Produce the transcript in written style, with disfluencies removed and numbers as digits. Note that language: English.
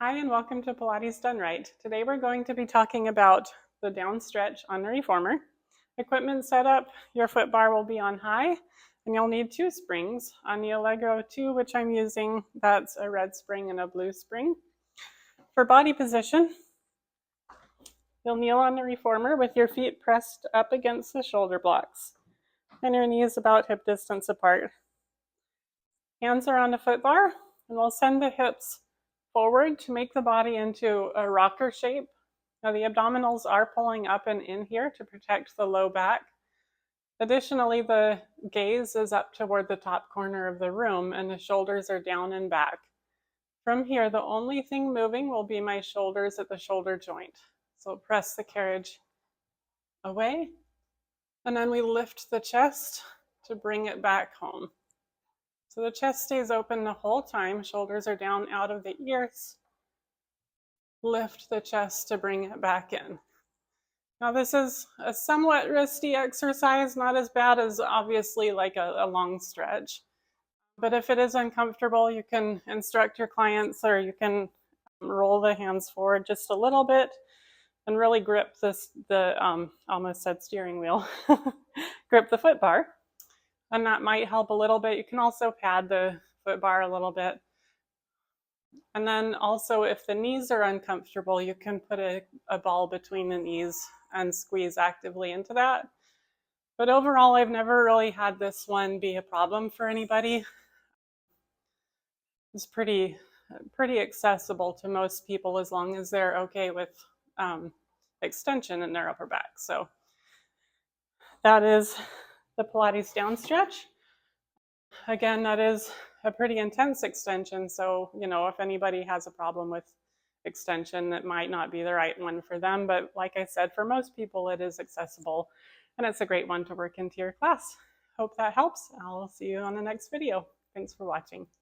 Hi and welcome to Pilates Done Right. Today we're going to be talking about the down stretch on the reformer. Equipment setup, your foot bar will be on high and you'll need two springs. On the Allegro 2, which I'm using, that's a red spring and a blue spring. For body position, you'll kneel on the reformer with your feet pressed up against the shoulder blocks and your knees about hip distance apart. Hands are on the foot bar and we'll send the hips forward to make the body into a rocker shape. Now the abdominals are pulling up and in here to protect the low back. Additionally, the gaze is up toward the top corner of the room and the shoulders are down and back. From here, the only thing moving will be my shoulders at the shoulder joint. So press the carriage away, and then we lift the chest to bring it back home. So the chest stays open the whole time, shoulders are down out of the ears. Lift the chest to bring it back in. Now this is a somewhat risky exercise, not as bad as obviously like a long stretch. But if it is uncomfortable, you can instruct your clients or you can roll the hands forward just a little bit and really grip almost said steering wheel, grip the foot bar. And that might help a little bit. You can also pad the foot bar a little bit. And then also if the knees are uncomfortable, you can put a ball between the knees and squeeze actively into that. But overall, I've never really had this one be a problem for anybody. It's pretty accessible to most people as long as they're okay with extension in their upper back. So that is the Pilates down stretch. Again, that is a pretty intense extension. So, if anybody has a problem with extension, that might not be the right one for them. But like I said, for most people, it is accessible and it's a great one to work into your class. Hope that helps. I'll see you on the next video. Thanks for watching.